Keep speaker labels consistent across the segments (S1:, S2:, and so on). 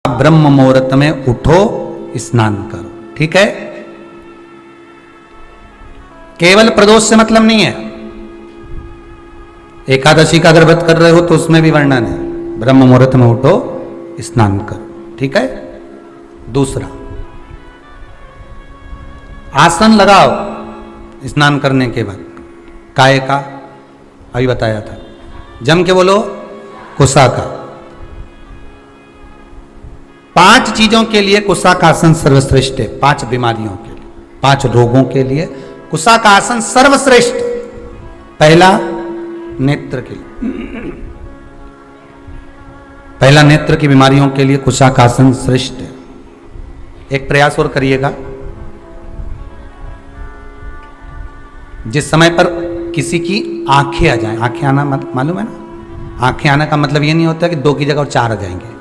S1: ब्रह्म मुहूर्त में उठो, स्नान करो। ठीक है, केवल प्रदोष से मतलब नहीं है। एकादशी का अगर व्रत कर रहे हो तो उसमें भी वर्णन है, ब्रह्म मुहूर्त में उठो, स्नान करो। ठीक है। दूसरा, आसन लगाओ स्नान करने के बाद। काय का अभी बताया था, जम के बोलो, कुसा का। 5 चीजों के लिए कुसा का आसन सर्वश्रेष्ठ है। 5 बीमारियों के लिए, 5 रोगों के लिए कुसा का आसन सर्वश्रेष्ठ। पहला, नेत्र के लिए, पहला नेत्र की बीमारियों के लिए कुसा का आसन श्रेष्ठ है। एक प्रयास और करिएगा, जिस समय पर किसी की आंखें आ जाएं, आंखें आना मालूम है ना, आंखें आने का मतलब ये नहीं होता कि 2 की जगह और 4 आ जाएंगे।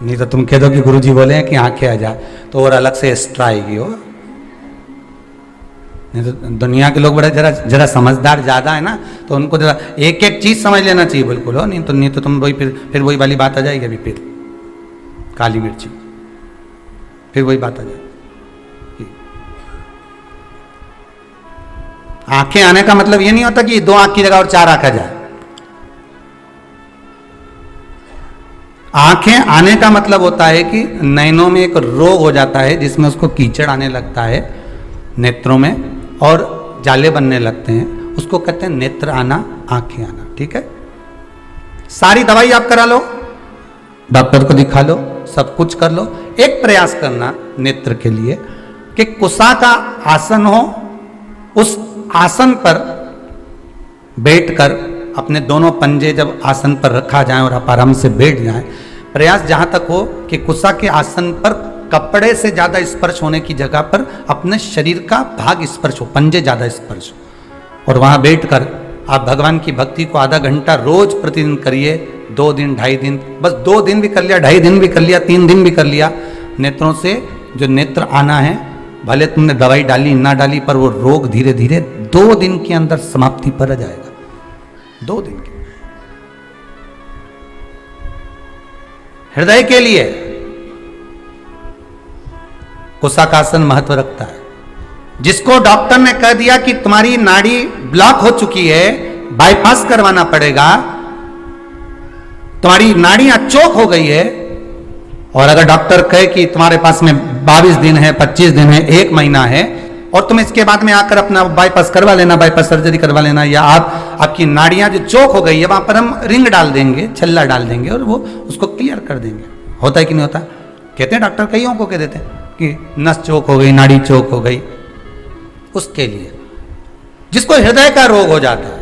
S1: नहीं तो तुम कह दो कि गुरुजी बोले हैं कि आंखें आ जाए तो और अलग से एक्स्ट्रा आएगी हो। नहीं तो दुनिया के लोग बड़े जरा समझदार ज्यादा है ना, तो उनको जरा एक एक चीज समझ लेना चाहिए बिल्कुल हो। नहीं तो तुम वही फिर वही वाली बात आ जाएगी। अभी फिर काली मिर्ची, फिर वही बात आ जाएगी। आंखें आने का मतलब ये नहीं होता कि 2 आंख की जगह और 4 आंख आ जाए। आंखें आने का मतलब होता है कि नैनों में एक रोग हो जाता है जिसमें उसको कीचड़ आने लगता है नेत्रों में और जाले बनने लगते हैं, उसको कहते हैं नेत्र आना, आंखें आना। ठीक है, सारी दवाई आप करा लो, डॉक्टर को दिखा लो, सब कुछ कर लो। एक प्रयास करना नेत्र के लिए कि कुसा का आसन हो, उस आसन पर बैठकर अपने दोनों पंजे जब आसन पर रखा जाए और आप आराम से बैठ जाएं, प्रयास जहां तक हो कि कुसा के आसन पर कपड़े से ज्यादा स्पर्श होने की जगह पर अपने शरीर का भाग स्पर्श हो, पंजे ज्यादा स्पर्श हो। और वहां बैठकर आप भगवान की भक्ति को आधा घंटा रोज प्रतिदिन करिए। 2 दिन, 2.5 दिन, बस 2 दिन भी कर लिया, 2.5 दिन भी कर लिया, 3 दिन भी कर लिया। नेत्रों से जो नेत्र आना है, भले तुमने दवाई डाली ना डाली, पर वो रोग धीरे धीरे 2 दिन के अंदर समाप्ति पर आ जाएगा। 2 दिन के। हृदय के लिए कुसा का आसन महत्व रखता है। जिसको डॉक्टर ने कह दिया कि तुम्हारी नाड़ी ब्लॉक हो चुकी है, बाईपास करवाना पड़ेगा, तुम्हारी नाड़ियां चोक हो गई है, और अगर डॉक्टर कहे कि तुम्हारे पास में 22 दिन है, 25 दिन है, 1 महीना है, और तुम इसके बाद में आकर अपना बाईपास करवा लेना, बाईपास सर्जरी करवा लेना, या आपकी नाड़ियां जो चोक हो गई है वहां पर हम रिंग डाल देंगे, छल्ला डाल देंगे और वो उसको क्लियर कर देंगे। होता है कि नहीं होता? कहते हैं डॉक्टर, कईयों को कह देते हैं कि नस चोक हो गई, नाड़ी चोक हो गई। उसके लिए जिसको हृदय का रोग हो जाता है,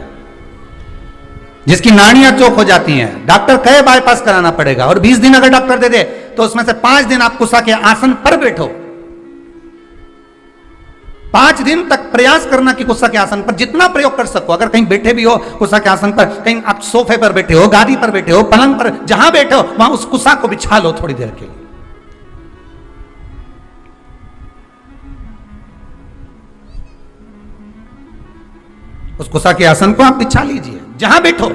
S1: जिसकी नाड़ियां चोक हो जाती हैं, डॉक्टर कहे बाईपास कराना पड़ेगा, और 20 दिन अगर डॉक्टर दे दे तो उसमें से 5 दिन आप कुसा के आसन पर बैठो। 5 दिन तक प्रयास करना कि कुसा के आसन पर जितना प्रयोग कर सको। अगर कहीं बैठे भी हो कुसा के आसन पर, कहीं आप सोफे पर बैठे हो, गादी पर बैठे हो, पलंग पर, जहां बैठे हो वहां उस कुसा को बिछा लो थोड़ी देर के लिए। उस कुसा के आसन को आप बिछा लीजिए जहां बैठो।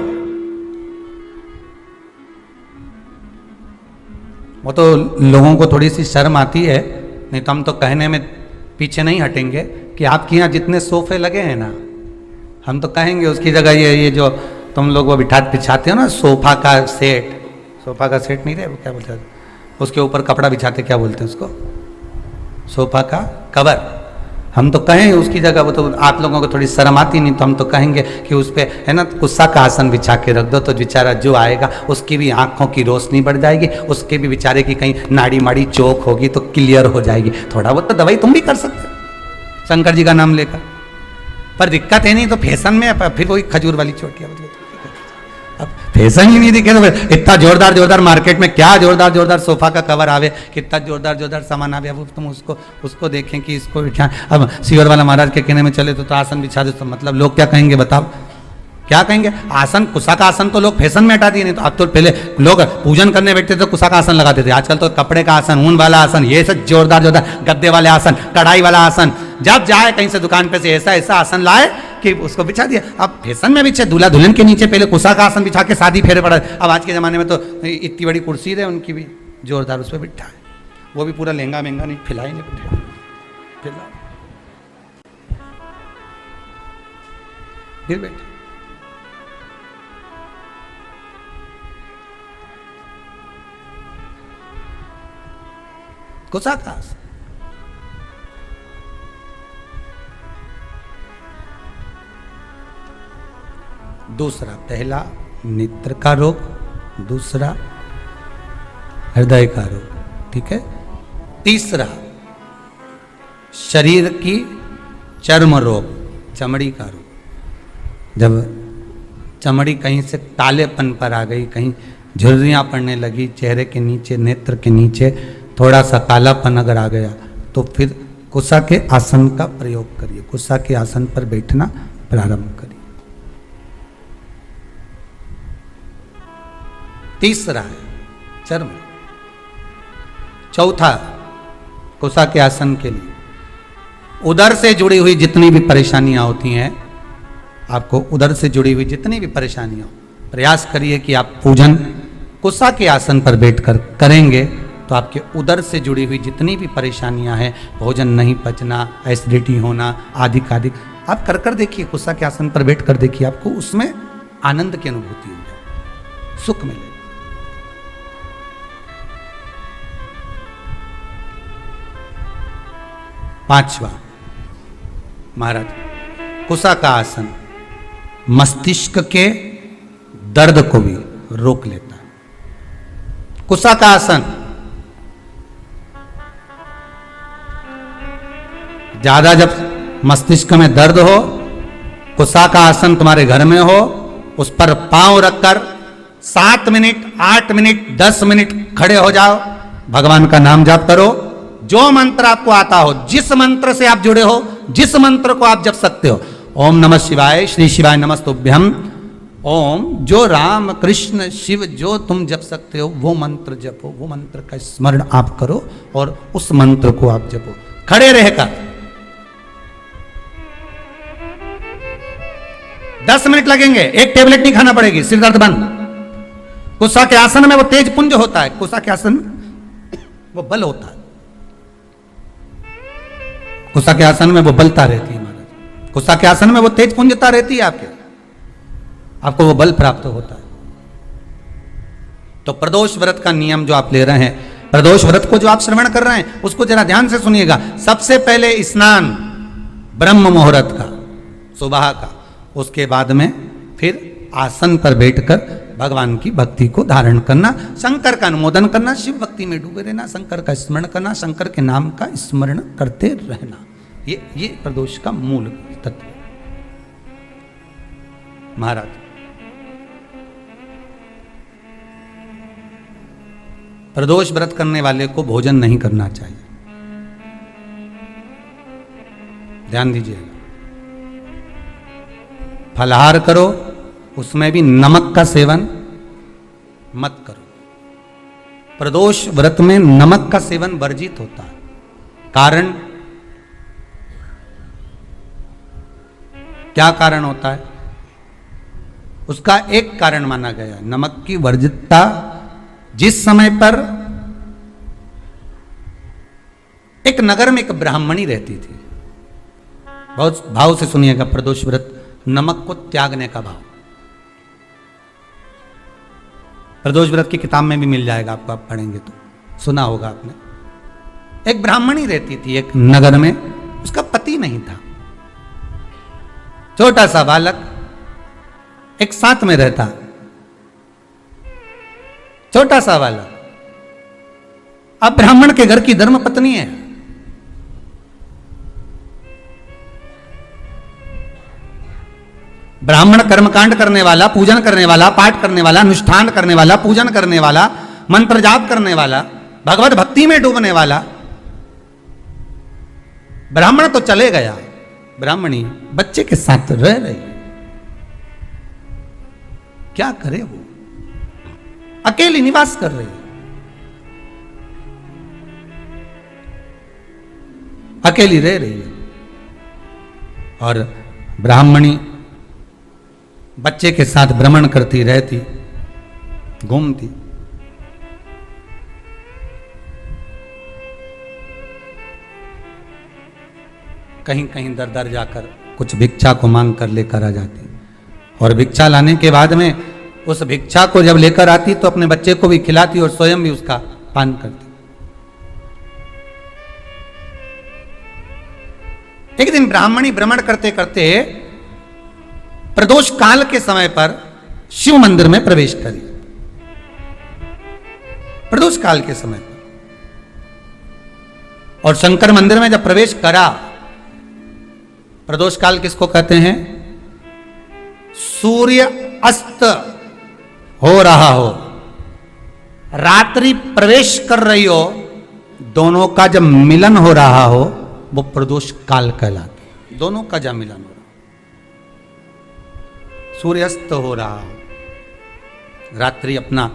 S1: वो तो लोगों को थोड़ी सी शर्म आती है, नहीं तो हम तो कहने में पीछे नहीं हटेंगे कि आपके यहाँ जितने सोफे लगे हैं ना, हम तो कहेंगे उसकी जगह ये जो तुम लोग वो बिछाते हो ना, सोफा का सेट नहीं रहे, क्या बोलते हैं उसके ऊपर कपड़ा बिछाते, क्या बोलते हैं उसको, सोफा का कवर। हम तो कहें उसकी जगह, वो तो आप लोगों को थोड़ी शर्म आती, नहीं तो हम तो कहेंगे कि उस पे है ना कुसा का आसन बिछा के रख दो, तो बेचारा जो आएगा उसकी भी आंखों की रोशनी बढ़ जाएगी, उसके भी बेचारे की कहीं नाड़ी माड़ी चोक होगी तो क्लियर हो जाएगी। थोड़ा बहुत तो दवाई तुम भी कर सकते हो शंकर जी का नाम लेकर, पर दिक्कत है नहीं तो फैशन में फिर वही खजूर वाली चोटियां। अब फैशन ही नहीं दिखे तो इतना जोरदार मार्केट में क्या जोरदार सोफा का कवर आवे, कितना जोरदार सामान आवे, अब तुम उसको देखें कि इसको बिछा। अब सीवर वाला महाराज के कहने में चले तो आसन बिछा दे, तो मतलब लोग क्या कहेंगे बताओ, क्या कहेंगे? आसन, कुसा का आसन तो लोग फैशन में हटा दिए। नहीं तो अब तो पहले लोग पूजन करने बैठते थे तो कुसा का आसन लगाते थे, आजकल तो कपड़े का आसन, ऊन वाला आसन, ये सब जोरदार गद्दे वाले आसन, कढ़ाई वाला आसन, जब जाए कहीं से दुकान पे से ऐसा आसन लाए कि के उसको बिछा दिया। अब फैशन में बिछे, दूल्हा दुल्हन के नीचे पहले कुसा का आसन बिछा के शादी फेरे पड़ा। अब आज के ज़माने में तो इतनी बड़ी कुर्सी है उनकी भी जोरदार, उस पर बिठा है, वो भी पूरा लहंगा महंगा नहीं, फिलाई नहीं बिठा, फिर बैठे। कुसा का आसन। दूसरा, पहला नेत्र का रोग, दूसरा हृदय का रोग, ठीक है। तीसरा शरीर की चर्म रोग, चमड़ी का रोग। जब चमड़ी कहीं से कालेपन पर आ गई, कहीं झुर्रियां पड़ने लगी, चेहरे के नीचे, नेत्र के नीचे थोड़ा सा कालापन अगर आ गया, तो फिर कुसा के आसन का प्रयोग करिए, कुसा के आसन पर बैठना प्रारंभ करिए। तीसरा है चर्म। चौथा, कुसा के आसन के लिए उदर से जुड़ी हुई जितनी भी परेशानियां होती हैं, आपको उदर से जुड़ी हुई जितनी भी परेशानियां, प्रयास करिए कि आप पूजन कुसा के आसन पर बैठकर करेंगे तो आपके उदर से जुड़ी हुई जितनी भी परेशानियां हैं, भोजन नहीं पचना, एसिडिटी होना, आदि आदि, आप कर कर देखिए, कुसा के आसन पर बैठ कर देखिए, आपको उसमें आनंद की अनुभूति हो जाए, सुख मिले। पांचवा, महाराज, कुसा का आसन मस्तिष्क के दर्द को भी रोक लेता है। कुसा का आसन ज्यादा जब मस्तिष्क में दर्द हो, कुसा का आसन तुम्हारे घर में हो, उस पर पांव रखकर 7 मिनट, 8 मिनट, 10 मिनट खड़े हो जाओ, भगवान का नाम जाप करो, जो मंत्र आपको आता हो, जिस मंत्र से आप जुड़े हो, जिस मंत्र को आप जप सकते हो, ओम नमः शिवाय, श्री शिवाय नमस्तुभ्यम, ओम, जो राम कृष्ण शिव जो तुम जप सकते हो वो मंत्र जपो, वो मंत्र का स्मरण आप करो और उस मंत्र को आप जपो खड़े रहकर। 10 मिनट लगेंगे, एक टेबलेट नहीं खाना पड़ेगी, सिर दर्द बंद। कुसा के आसन में वो तेज पुंज होता है, कुसा के आसन में वो बल होता है, कुसा के आसन में वो बलता रहती है महाराज, कुसा के आसन में वो तेज पुंजता रहती है, आपको वो बल प्राप्त होता है। तो प्रदोष व्रत का नियम जो आप ले रहे हैं, प्रदोष व्रत को जो आप श्रवण कर रहे हैं, उसको जरा ध्यान से सुनिएगा। सबसे पहले स्नान ब्रह्म मुहूर्त का, सुबह का, उसके बाद में फिर आसन पर बैठकर भगवान की भक्ति को धारण करना, शंकर का अनुमोदन करना, शिव भक्ति में डूबे रहना, शंकर का स्मरण करना, शंकर के नाम का स्मरण करते रहना, ये प्रदोष का मूल तत्व महाराज। प्रदोष व्रत करने वाले को भोजन नहीं करना चाहिए, ध्यान दीजिएगा। फलाहार करो, उसमें भी नमक का सेवन मत करो। प्रदोष व्रत में नमक का सेवन वर्जित होता है। कारण क्या कारण होता है? उसका एक कारण माना गया है, नमक की वर्जितता। जिस समय पर एक नगर में एक ब्राह्मणी रहती थी, बहुत भाव से सुनिएगा, प्रदोष व्रत, नमक को त्यागने का भाव। प्रदोष व्रत की किताब में भी मिल जाएगा आपको, आप पढ़ेंगे तो सुना होगा आपने। एक ब्राह्मणी रहती थी एक नगर में, उसका पति नहीं था, छोटा सा बालक एक साथ में रहता, छोटा सा बालक। अब ब्राह्मण के घर की धर्म पत्नी है, ब्राह्मण कर्मकांड करने वाला, पूजन करने वाला, पाठ करने वाला, अनुष्ठान करने वाला, पूजन करने वाला, मंत्र जाप करने वाला, भगवत भक्ति में डूबने वाला। ब्राह्मण तो चले गया, ब्राह्मणी बच्चे के साथ रह रही, क्या करे वो? अकेली निवास कर रही है, अकेली रह रही है। और ब्राह्मणी बच्चे के साथ भ्रमण करती रहती, घूमती। कहीं कहीं दर दर जाकर कुछ भिक्षा को मांग कर लेकर आ जाती, और भिक्षा लाने के बाद में उस भिक्षा को जब लेकर आती तो अपने बच्चे को भी खिलाती और स्वयं भी उसका पान करती। एक दिन ब्राह्मणी भ्रमण करते करते प्रदोष काल के समय पर शिव मंदिर में प्रवेश करी। प्रदोष काल के समय पर, और शंकर मंदिर में जब प्रवेश करा, प्रदोष काल किसको कहते हैं? सूर्य अस्त हो रहा हो, रात्रि प्रवेश कर रही हो, दोनों का जब मिलन हो रहा हो वो प्रदोष काल कहलाते। दोनों का जब मिलन हो रहा, सूर्यास्त हो रहा हो, रात्रि अपना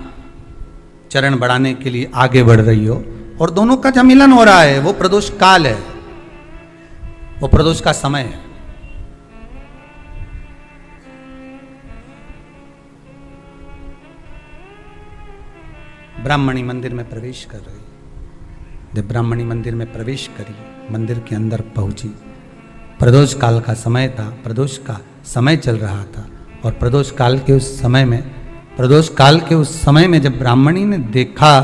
S1: चरण बढ़ाने के लिए आगे बढ़ रही हो, और दोनों का जब मिलन हो रहा है वो प्रदोष काल है, वो प्रदोष का समय है। ब्राह्मणी मंदिर में प्रवेश कर रही। जब ब्राह्मणी मंदिर में प्रवेश करी, मंदिर के अंदर पहुंची, प्रदोष काल का समय था, प्रदोष का समय चल रहा था, और प्रदोष काल के उस समय में जब ब्राह्मणी ने देखा